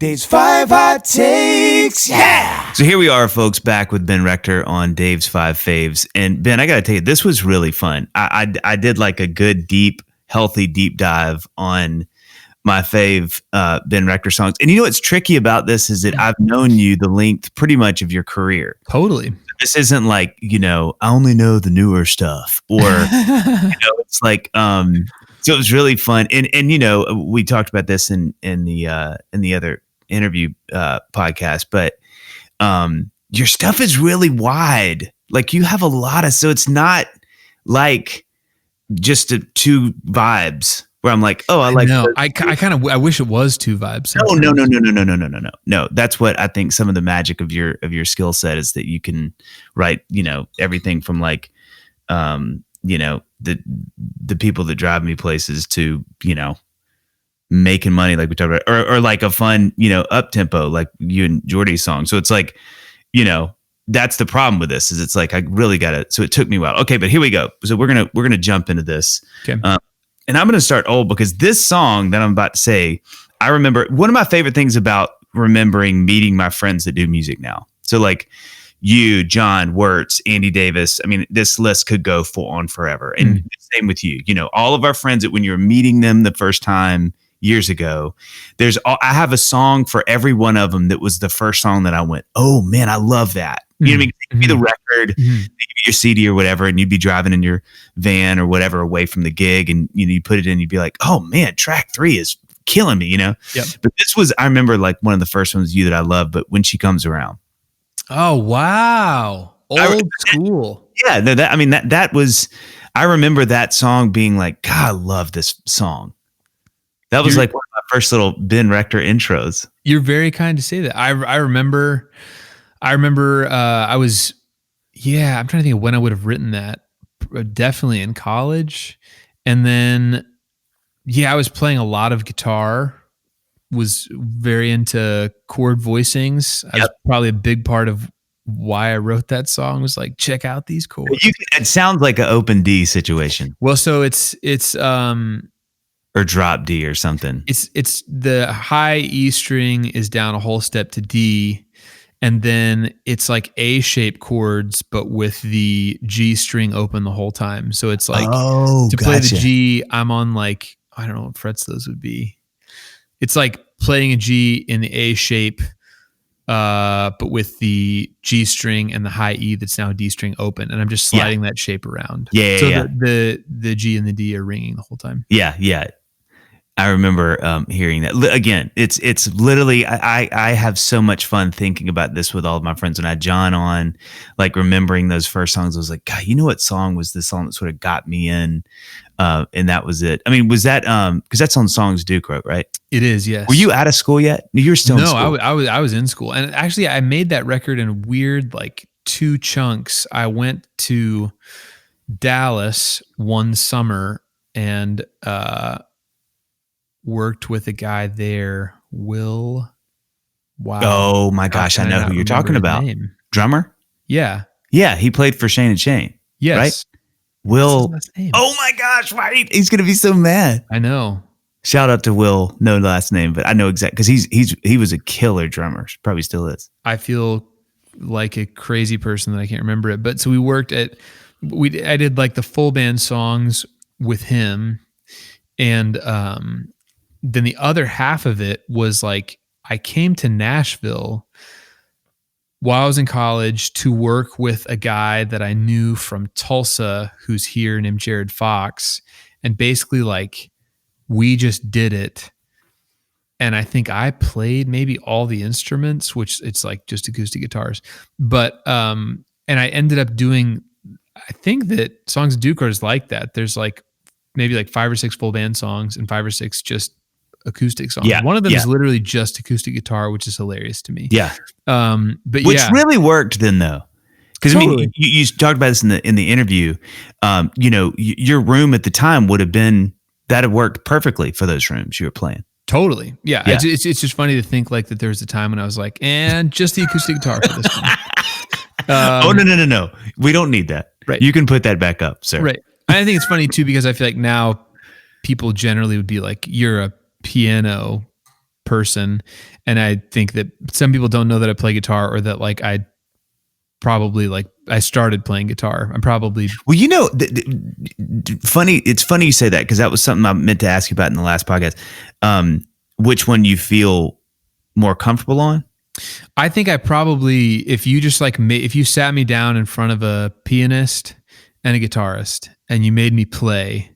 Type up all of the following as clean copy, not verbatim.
Dave's 5 Hot Takes, yeah! So here we are, folks, back with Ben Rector on Dave's 5 Faves. And Ben, I got to tell you, this was really fun. I did like a good, deep, healthy deep dive on my fave Ben Rector songs. And you know what's tricky about this is that I've known you the length pretty much of your career. Totally. This isn't like, I only know the newer stuff, or, it's like, so it was really fun. And we talked about this in the other interview podcast, but your stuff is really wide. Like you have a lot of, so it's not like just two vibes where I'm like, oh, I like. No, I wish it was two vibes. Sometimes. No. That's what I think some of the magic of your skill set is, that you can write, everything from like, the people that drive me places to, making money, like we talked about, or like a fun, up tempo, like you and Jordy's song. So it's like, that's the problem with this, is it's like, I really got it. So it took me a while. Okay, but here we go. So we're going to jump into this. Okay. And I'm going to start old, because this song that I'm about to say, I remember one of my favorite things about remembering meeting my friends that do music now. So like you, John Wirtz, Andy Davis. I mean, this list could go full on forever. And same with you, all of our friends that when you're meeting them the first time years ago, I have a song for every one of them that was the first song that I went, oh man, I love that. You know what I mean? It'd be the record, give you your CD or whatever, and you'd be driving in your van or whatever away from the gig, and you put it in, you'd be like, oh man, track 3 is killing me, Yep. But this was, I remember like one of the first ones, you, that I love, but When She Comes Around. Oh wow, old school. Yeah, that was. I remember that song being like, God, I love this song. That was like one of my first little Ben Rector intros. You're very kind to say that. I remember I was, I'm trying to think of when I would have written that. Definitely in college. And then, I was playing a lot of guitar, was very into chord voicings. I was probably a big part of why I wrote that song, was like, check out these chords. It sounds like an open D situation. Well, so it's or drop D or something. It's the high E string is down a whole step to D, and then it's like A-shaped chords, but with the G string open the whole time. So it's like play the G, I'm on like, I don't know what frets those would be. It's like playing a G in the A shape, but with the G string and the high E that's now a D string open, and I'm just sliding that shape around. So the G and the D are ringing the whole time. Yeah. I remember hearing that. Again, it's literally, I have so much fun thinking about this with all of my friends. When I had John on, like remembering those first songs, I was like, God, what song was this song that sort of got me in? And that was it. I mean, was that, because that's on Songs Duke wrote, right? It is, yes. Were you out of school yet? You were still in school. No, I was in school. And actually I made that record in weird, like 2 chunks. I went to Dallas one summer and, worked with a guy there, Will. Wow. Oh my gosh, I know who you're talking about. Drummer? Yeah. Yeah, he played for Shane and Shane. Yes. Right? Will. Oh my gosh, right? He's gonna be so mad. I know. Shout out to Will, no last name, but I know exactly, because he was a killer drummer. Probably still is. I feel like a crazy person that I can't remember it. But so we worked I did like the full band songs with him, and then the other half of it was like, I came to Nashville while I was in college to work with a guy that I knew from Tulsa who's here, named Jared Fox. And basically like, we just did it. And I think I played maybe all the instruments, which it's like just acoustic guitars. But, and I ended up doing, I think that Songs of Duke is like that. There's like maybe like 5 or 6 full band songs and 5 or 6 just acoustic songs. One of them is literally just acoustic guitar, which is hilarious to me. Yeah. But which really worked then though. Because totally. I mean, you talked about this in the interview. Your room at the time would have worked perfectly for those rooms you were playing. Totally. Yeah. It's just funny to think like that there was a time when I was like, and just the acoustic guitar for this one. No. We don't need that. Right. You can put that back up, sir. Right. I think it's funny too, because I feel like now people generally would be like, you're a piano person. And I think that some people don't know that I play guitar, or that like I started playing guitar. I'm probably Well, funny. It's funny you say that, because that was something I meant to ask you about in the last podcast. Which one you feel more comfortable on? I think I probably, if you just like if you sat me down in front of a pianist and a guitarist and you made me play,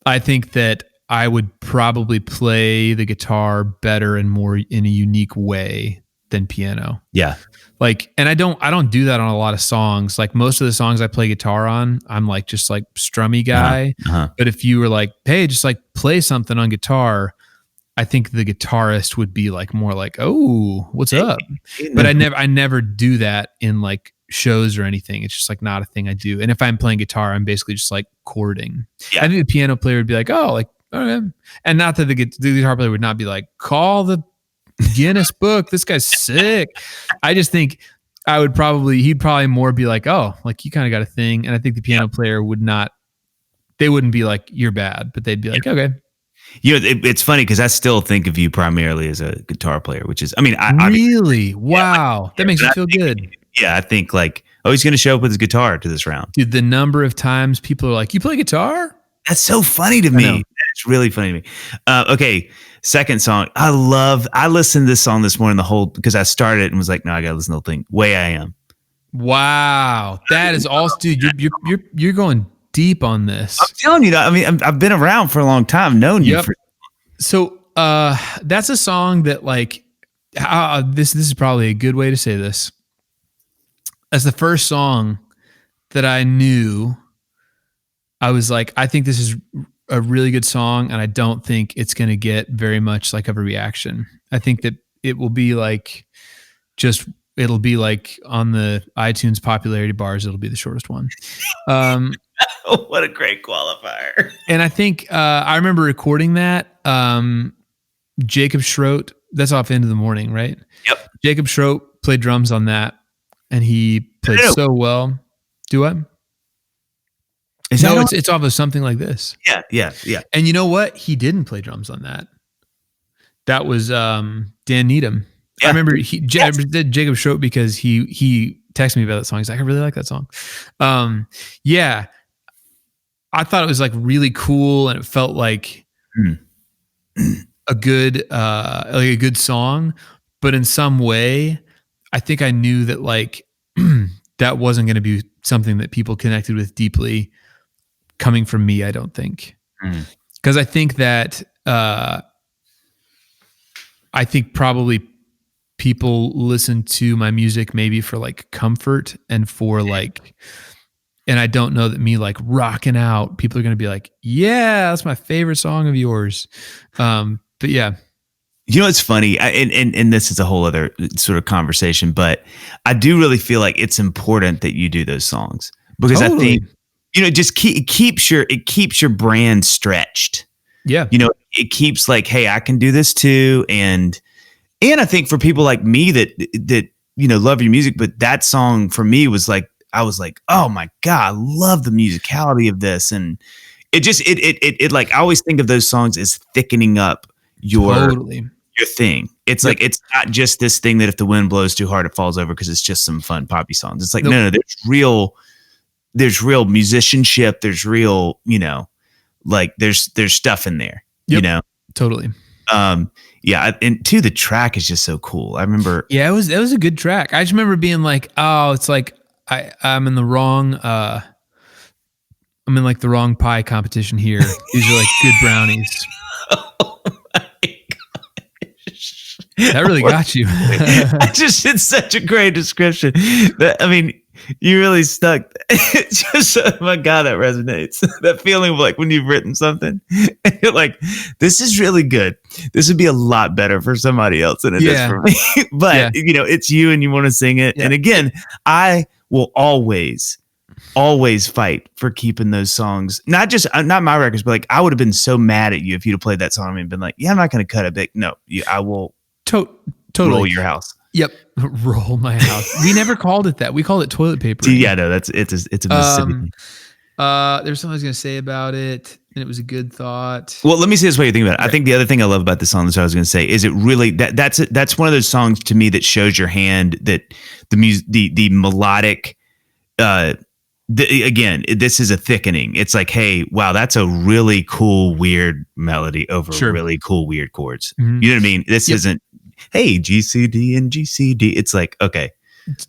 I think that I would probably play the guitar better and more in a unique way than piano. Yeah. Like, and I don't do that on a lot of songs. Like most of the songs I play guitar on, I'm like just like strummy guy. But if you were like, hey, just like play something on guitar, I think the guitarist would be like more like, oh, what's up? But I never do that in like shows or anything. It's just like not a thing I do. And if I'm playing guitar, I'm basically just like chording. Yeah. I think the piano player would be like, oh, like, okay. And not that the guitar player would not be like, call the Guinness book, this guy's sick. I just think he'd probably more be like, oh, like you kind of got a thing. And I think the piano player they wouldn't be like, you're bad, but they'd be like, okay. It's funny because I still think of you primarily as a guitar player, which is, really? Wow. That makes me feel good. Yeah. I think like, oh, he's going to show up with his guitar to this round. Dude, the number of times people are like, you play guitar? That's so funny to me. It's really funny to me. Okay. Second song. I listened to this song this morning, because I started it and was like, no, I got to listen to the thing. Way I Am. Wow. That is also, dude, you're going deep on this. I'm telling you, I've been around for a long time, known you for. So that's a song that like, this is probably a good way to say this. As the first song that I knew, I was like, I think this is a really good song, and I don't think it's going to get very much like of a reaction. I think that it will be like it'll be like on the iTunes popularity bars, it'll be the shortest one. What a great qualifier. And I think I remember recording that. Jacob Schroet, that's off End of the Morning, right? Yep. Jacob Schroet played drums on that, and he played so well. Do what? It's off of Something Like This. Yeah. And you know what? He didn't play drums on that. That was Dan Needham. Yeah. I remember I did Jacob Schroet because he texted me about that song. He's like, I really like that song. Yeah. I thought it was like really cool, and it felt like a good song. But in some way, I think I knew that like that wasn't going to be something that people connected with deeply coming from me, I don't think. Because I think that I think probably people listen to my music maybe for like comfort and for like, and I don't know that me like rocking out, people are going to be like, yeah, that's my favorite song of yours. But yeah. You know, it's funny, and this is a whole other sort of conversation, but I do really feel like it's important that you do those songs, because I think, just it keeps your brand stretched. Yeah. It keeps like, hey, I can do this too. And I think for people like me that love your music, but that song for me was like, I was like, oh my God, I love the musicality of this. And it like, I always think of those songs as thickening up your thing. It's like, it's not just this thing that if the wind blows too hard, it falls over because it's just some fun poppy songs. It's like, no, there's real musicianship. There's real, like there's stuff in there, Totally. Yeah. And two, the track is just so cool. I remember. Yeah, it was a good track. I just remember being like, oh, it's like, I'm in the wrong, I'm in like the wrong pie competition here. These are like good brownies. Oh my gosh. That really got you. I just did such a great description. You really stuck. It's just, oh my God, that resonates. That feeling of like when you've written something and you're like, this is really good. This would be a lot better for somebody else than it is for me. But it's you and you want to sing it. Yeah. And again, I will always fight for keeping those songs. Not my records, but like I would have been so mad at you if you'd have played that song and been like, yeah, I'm not going to cut it big. No, I will totally roll your house. Yep. Roll my house. We never called it that. We called it toilet paper. Yeah, no, it's a Mississippi thing. There's something I was going to say about it, and it was a good thought. Well, let me say this way you think about it. I think the other thing I love about this song, that's what I was going to say, is it really that's one of those songs to me that shows your hand, that the music, the melodic, again, this is a thickening. It's like, hey, wow, that's a really cool, weird melody over really cool, weird chords. Mm-hmm. You know what I mean? This isn't, hey, G, C, D, and G, C, D. It's like, okay,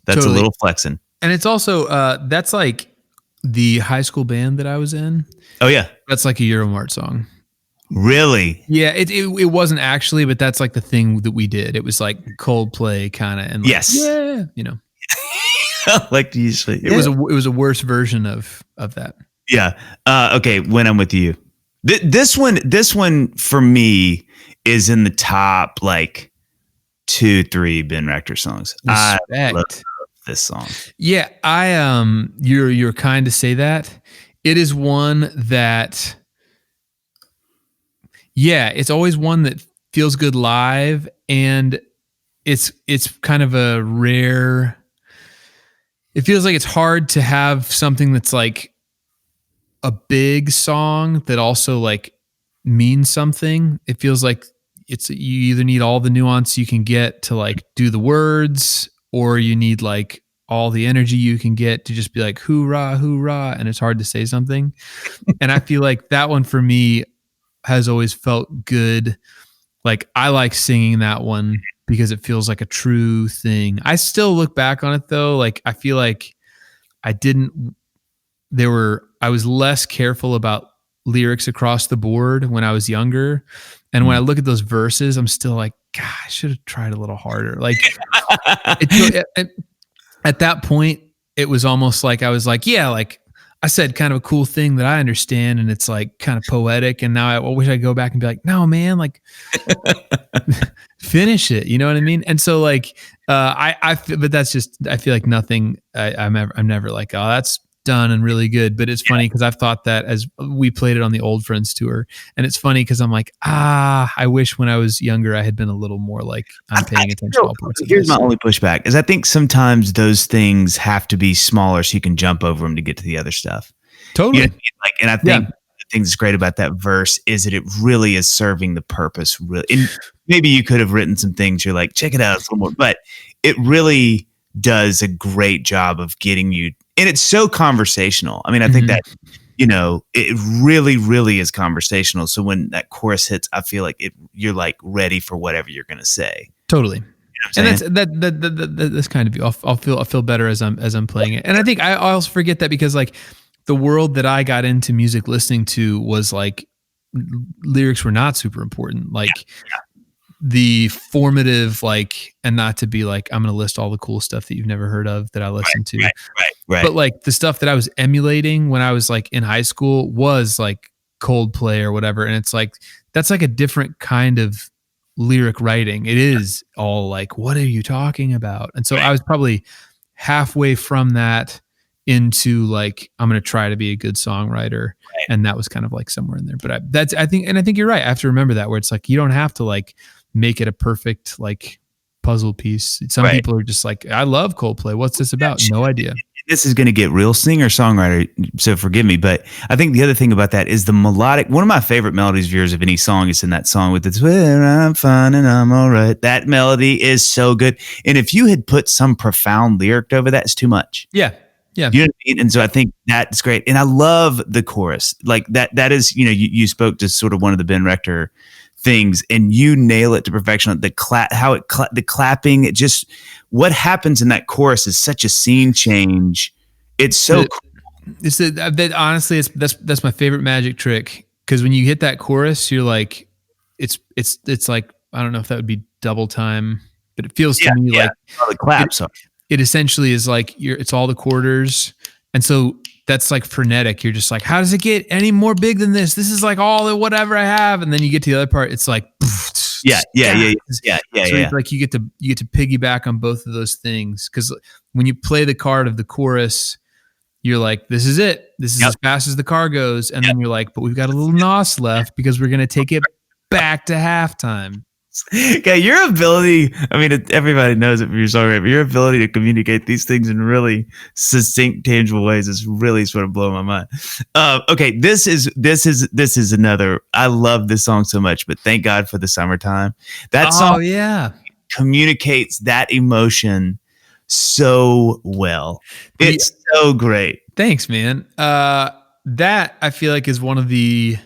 that's a little flexing. And it's also, that's like the high school band that I was in. Oh, yeah. That's like a Euromart song. Really? Yeah, it wasn't actually, but that's like the thing that we did. It was like Coldplay kind of, and like, yes, yeah, you know. Like usually, it was a worse version of that. Yeah. Okay. When I'm with you, this one for me is in the top like 2-3 Ben Rector songs. Respect. I love this song. Yeah, you're kind to say that. It is one that, yeah, it's always one that feels good live, and it's kind of a rare. It feels like it's hard to have something that's like a big song that also like means something. It feels like you either need all the nuance you can get to like do the words, or you need like all the energy you can get to just be like hoorah, hoorah, and it's hard to say something. And I feel like that one for me has always felt good. Like I like singing that one because it feels like a true thing. I still look back on it though. Like I feel like I was less careful about lyrics across the board when I was younger. And when I look at those verses, I'm still like, God, I should have tried a little harder. Like at that point, it was almost like I was like, yeah, like I said kind of a cool thing that I understand, and it's like kind of poetic. And now I wish I could go back and be like, no, man, like finish it. You know what I mean? And so like, but that's just, I feel like nothing. I'm never like, oh, that's done and really good. But it's funny because I've thought that as we played it on the Old Friends tour, and it's funny because I'm like, I wish when I was younger I had been a little more like I'm paying attention to all parts of this. Here's my only pushback is I think sometimes those things have to be smaller so you can jump over them to get to the other stuff. Totally. You know what I mean? Like, and I think the thing that's great about that verse is that it really is serving the purpose. Really, and maybe you could have written some things you're like, check it out, it's a little more, but it really does a great job of getting you. And it's so conversational. I mean, I think that, you know, it really, really is conversational. So when that chorus hits, I feel like you're like ready for whatever you're going to say. Totally. You know what I'm and that's kind of you. I'll feel better as I'm playing it. And I think I also forget that because like the world that I got into music listening to was like lyrics were not super important. Like the formative, like, and not to be like, I'm going to list all the cool stuff that you've never heard of that I listened to. Right. But like the stuff that I was emulating when I was like in high school was like Coldplay or whatever. And it's like, that's like a different kind of lyric writing. It is all like, what are you talking about? And so I was probably halfway from that into like, I'm going to try to be a good songwriter. And that was kind of like somewhere in there. But I think you're right. I have to remember that, where it's like, you don't have to like make it a perfect like puzzle piece. Some people are just like, I love Coldplay. What's this about? No idea. This is going to get real singer-songwriter, so forgive me. But I think the other thing about that is the melodic. One of my favorite melodies of yours of any song is in that song with "It's where I'm fine and I'm all right." That melody is so good. And if you had put some profound lyric over that, it's too much. Yeah. You know what I mean? And so I think that's great. And I love the chorus. Like that is, you know, you spoke to sort of one of the Ben Rector things, and you nail it to perfection. The clapping, it just, what happens in that chorus is such a scene change. It's so cool. It's that honestly, that's my favorite magic trick. Because when you hit that chorus, you're like, it's like, I don't know if that would be double time, but it feels to me like the claps. It essentially is like it's all the quarters, and so that's like frenetic. You're just like, how does it get any more big than this? This is like all the whatever I have, and then you get to the other part. It's like, yeah. It's like you get to piggyback on both of those things, because when you play the card of the chorus, you're like, this is it. This is as fast as the car goes, and then you're like, but we've got a little nos left because we're gonna take it back to halftime. Okay, your ability, I mean, everybody knows it from your songwriting, but your ability to communicate these things in really succinct, tangible ways is really sort of blowing my mind. Okay, this is another, I love this song so much, but thank God for the summertime. That song yeah. communicates that emotion so well. It's so great. Thanks, man. That I feel like is one of the,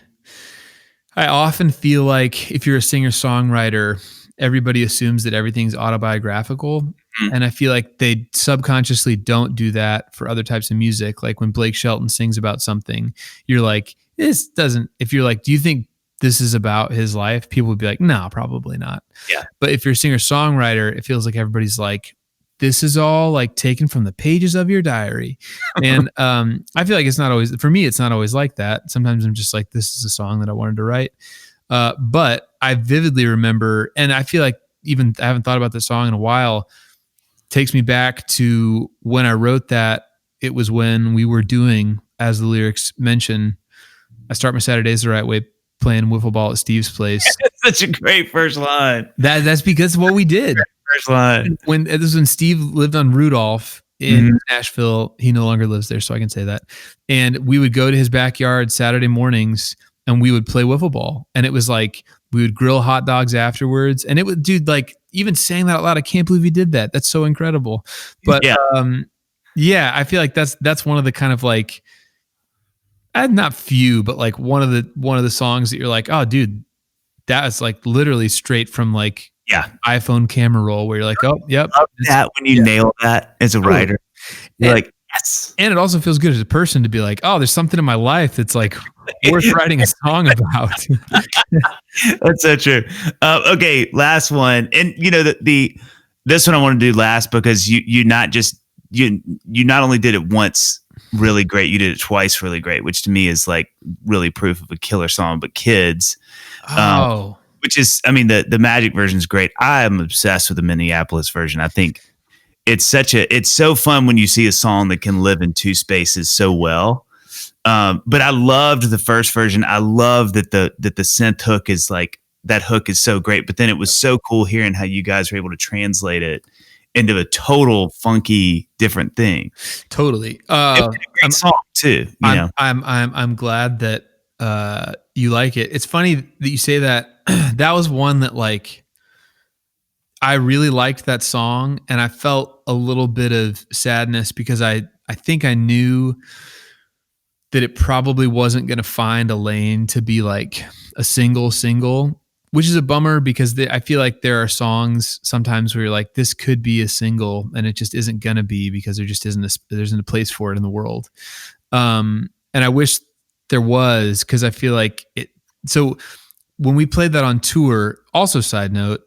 I often feel like if you're a singer-songwriter, everybody assumes that everything's autobiographical. And I feel like they subconsciously don't do that for other types of music. Like when Blake Shelton sings about something, you're like, this doesn't, if you're like, do you think this is about his life? People would be like, no, probably not. Yeah. But if you're a singer-songwriter, it feels like everybody's like, this is all like taken from the pages of your diary. And I feel like it's not always, for me, it's not always like that. Sometimes I'm just like, this is a song that I wanted to write. But I vividly remember, and I feel like even I haven't thought about this song in a while, takes me back to when I wrote that. It was when we were doing, as the lyrics mention, I start my Saturdays the right way, playing wiffle ball at Steve's place. That's such a great first line. That's because of what we did. First line. This was when Steve lived on Rudolph in Nashville. He no longer lives there, so I can say that. And we would go to his backyard Saturday mornings and we would play wiffle ball. And it was like, we would grill hot dogs afterwards. And it would, dude, like even saying that out loud, I can't believe he did that. That's so incredible. But yeah, I feel like that's one of the kind of like, not few, but like one of the songs that you're like, oh dude, that is like literally straight from like iPhone camera roll where you're like, oh, yep. I love that when you nail that as a writer. You're like, yes. And it also feels good as a person to be like, oh, there's something in my life that's like worth writing a song about. That's so true. Okay, last one. And you know, this one I want to do last because you not only did it once really great, you did it twice really great, which to me is like really proof of a killer song. But Kids. Which is, I mean, the Magic version is great. I am obsessed with the Minneapolis version. I think it's so fun when you see a song that can live in two spaces so well. But I loved the first version. I love that the synth hook is like, that hook is so great. But then it was so cool hearing how you guys were able to translate it into a total funky different thing. Totally. It's a great song too. I'm glad that you like it. It's funny that you say that. That was one that like I really liked that song, and I felt a little bit of sadness because I think I knew that it probably wasn't going to find a lane to be like a single, which is a bummer because I feel like there are songs sometimes where you're like, this could be a single, and it just isn't going to be because there just isn't a place for it in the world. And I wish there was, because I feel like it. So when we played that on tour, also side note,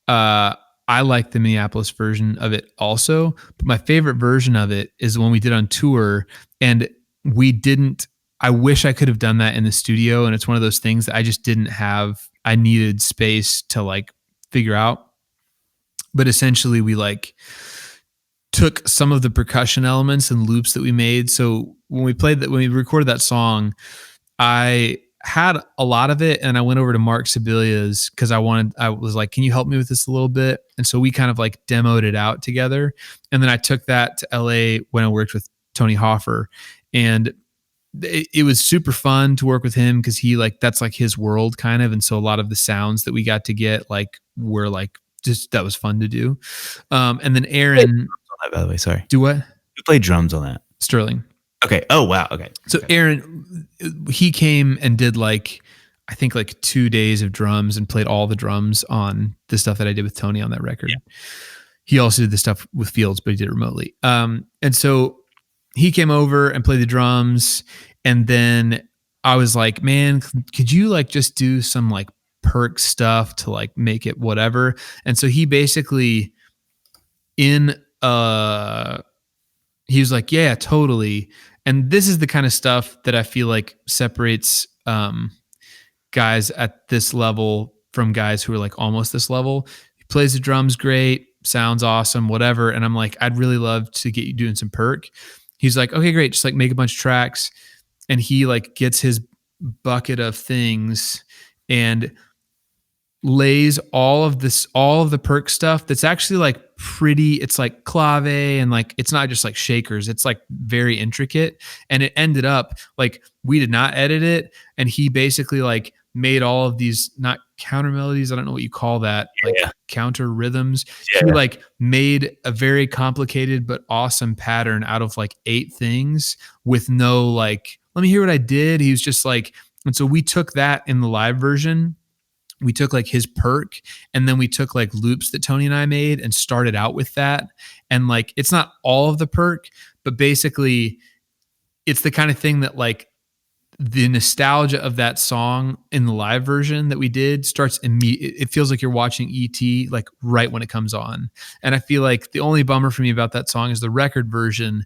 I like the Minneapolis version of it also, but my favorite version of it is the one we did on tour, and I wish I could have done that in the studio, and it's one of those things that I just didn't have. I needed space to like figure out. But essentially we like took some of the percussion elements and loops that we made. So when we recorded that song, I had a lot of it, and I went over to Mark Sebelia's because I was like, can you help me with this a little bit? And so we kind of like demoed it out together. And then I took that to LA when I worked with Tony Hoffer, and it was super fun to work with him because he like, that's like his world kind of. And so a lot of the sounds that we got to get like were like, just, that was fun to do. And then Aaron, by the way, sorry. Do what? Who played drums on that? Sterling. Okay. Oh, wow. Okay. So Aaron, he came and did like, I think like 2 days of drums and played all the drums on the stuff that I did with Tony on that record. Yeah. He also did the stuff with Fields, but he did it remotely. And so he came over and played the drums. And then I was like, man, could you like just do some like perk stuff to like make it whatever? And so he basically he was like, yeah, totally. And this is the kind of stuff that I feel like separates guys at this level from guys who are like almost this level. He plays the drums great, sounds awesome, whatever. And I'm like, I'd really love to get you doing some perk. He's like, okay, great. Just like make a bunch of tracks. And he like gets his bucket of things. And lays all of the perk stuff that's actually like pretty, it's like clave, and like it's not just like shakers, it's like very intricate. And it ended up like we did not edit it, and he basically like made all of these, not counter melodies, I don't know what you call that, like counter rhythms. He like made a very complicated but awesome pattern out of like 8 things with no like, let me hear what I did. He was just like, and so we took that in the live version. We took like his perk, and then we took like loops that Tony and I made and started out with that. And like, it's not all of the perk, but basically it's the kind of thing that like the nostalgia of that song in the live version that we did starts immediately. It feels like you're watching ET like right when it comes on. And I feel like the only bummer for me about that song is the record version.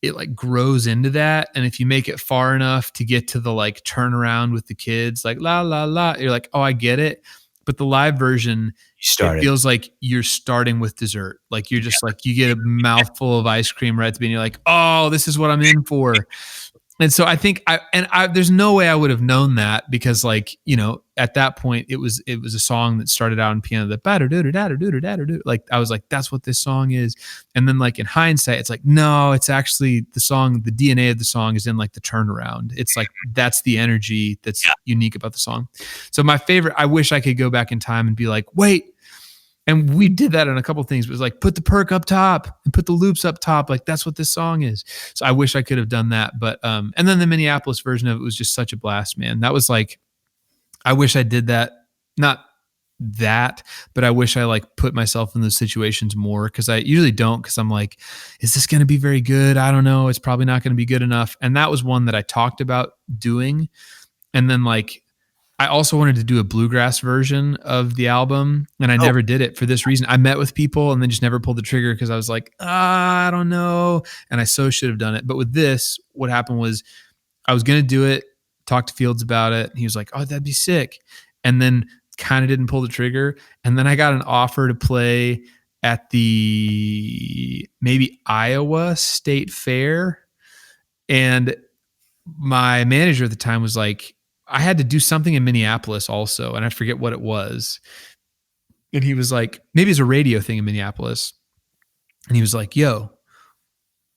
It like grows into that. And if you make it far enough to get to the like turnaround with the kids, like la, la, la, you're like, oh, I get it. But the live version, it feels like you're starting with dessert. Like you're just like, you get a mouthful of ice cream right at the beginning. You're like, oh, this is what I'm in for. And so I think there's no way I would have known that, because like, you know, at that point it was a song that started out in piano, that like I was like, that's what this song is. And then like in hindsight, it's like, no, it's actually the song, the DNA of the song is in like the turnaround. It's like, that's the energy that's unique about the song. So my favorite, I wish I could go back in time and be like, wait. And we did that on a couple of things. It was like, put the perk up top and put the loops up top. Like that's what this song is. So I wish I could have done that. But, and then the Minneapolis version of it was just such a blast, man. That was like, I wish I did that. Not that, but I wish I like put myself in those situations more. Cause I usually don't. Cause I'm like, is this going to be very good? I don't know. It's probably not going to be good enough. And that was one that I talked about doing. And then like, I also wanted to do a bluegrass version of the album, and I never did it for this reason. I met with people and then just never pulled the trigger because I was like, I don't know. And I so should have done it. But with this, what happened was I was going to do it, talk to Fields about it. And he was like, oh, that'd be sick. And then kind of didn't pull the trigger. And then I got an offer to play at the maybe Iowa State Fair. And my manager at the time was like, I had to do something in Minneapolis also, and I forget what it was. And he was like, maybe it's a radio thing in Minneapolis. And he was like, yo,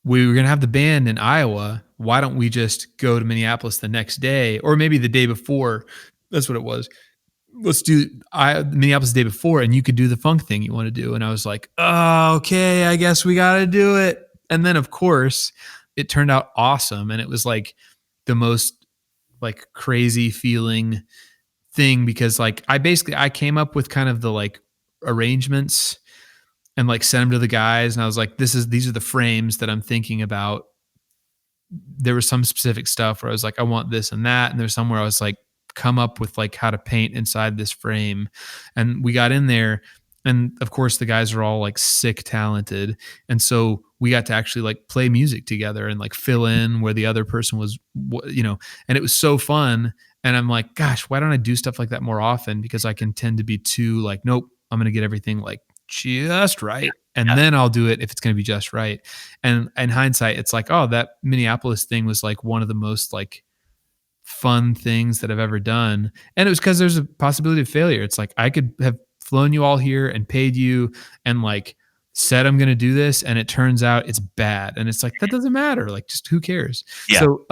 we were going to have the band in Iowa. Why don't we just go to Minneapolis the next day, or maybe the day before? That's what it was. Let's do Minneapolis the day before, and you could do the funk thing you want to do. And I was like, oh, okay, I guess we got to do it. And then of course it turned out awesome. And it was like the most like crazy feeling thing, because like I came up with kind of the like arrangements and like sent them to the guys. And I was like, these are the frames that I'm thinking about. There was some specific stuff where I was like, I want this and that. And there's somewhere I was like, come up with like how to paint inside this frame. And we got in there, and of course the guys are all like sick talented. And so we got to actually like play music together and like fill in where the other person was, you know, and it was so fun. And I'm like, gosh, why don't I do stuff like that more often? Because I can tend to be too like, nope, I'm going to get everything like just right. And then I'll do it if it's going to be just right. And in hindsight, it's like, oh, that Minneapolis thing was like one of the most like fun things that I've ever done. And it was because there's a possibility of failure. It's like, I could have flown you all here and paid you and like said I'm going to do this, and it turns out it's bad. And it's like, that doesn't matter. Like, just who cares? Yeah. So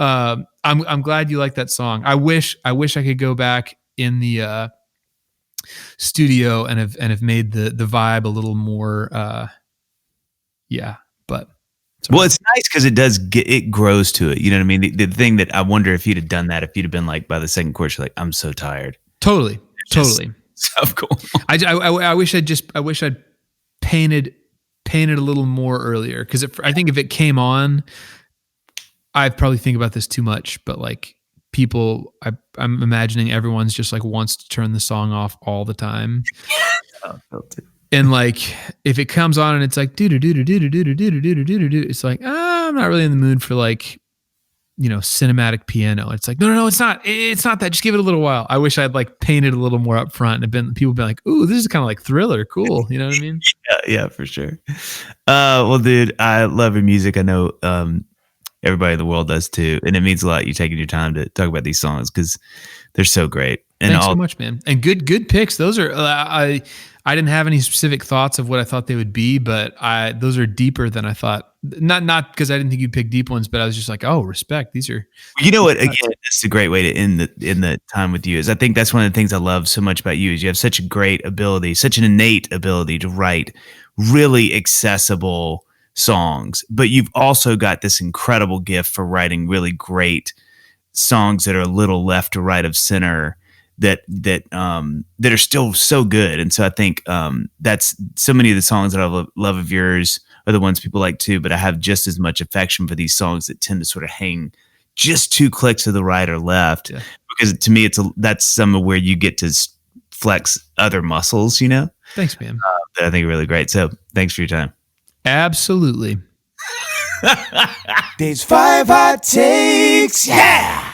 I'm glad you like that song. I wish I could go back in the studio and have made the vibe a little more but well, it's nice because it grows to it. You know what I mean? The thing that I wonder if you'd have done that, if you'd have been like by the second chorus, you're like, I'm so tired. Totally. So cool. I wish I'd painted a little more earlier, because I think if it came on, I'd probably think about this too much. But like people, I'm imagining everyone's just like wants to turn the song off all the time. And like if it comes on and it's like do do do do do do do do do do do, it's like I'm not really in the mood for like, you know, cinematic piano. It's like no, it's not that. Just give it a little while. I wish I'd like painted a little more up front and people been like, ooh, this is kind of like Thriller, cool. You know what I mean? Yeah, for sure. Well, dude, I love your music. I know everybody in the world does too, and it means a lot you taking your time to talk about these songs because they're so great. and Thanks all. so much, man. And good picks. Those are I didn't have any specific thoughts of what I thought they would be, but those are deeper than I thought. Not because I didn't think you'd pick deep ones, but I was just like, oh, respect. These are. You know what? Again, it's a great way to end the time with you. Is I think that's one of the things I love so much about you is you have such a great ability, such an innate ability to write really accessible songs, but you've also got this incredible gift for writing really great songs that are a little left to right of center that are still so good. And so I think that's so many of the songs that I love of yours are the ones people like too, but I have just as much affection for these songs that tend to sort of hang just 2 clicks to the right or left. Yeah. Because to me, that's some of where you get to flex other muscles, you know? Thanks, man. That I think are really great. So thanks for your time. Absolutely. There's 5 hot takes. Yeah.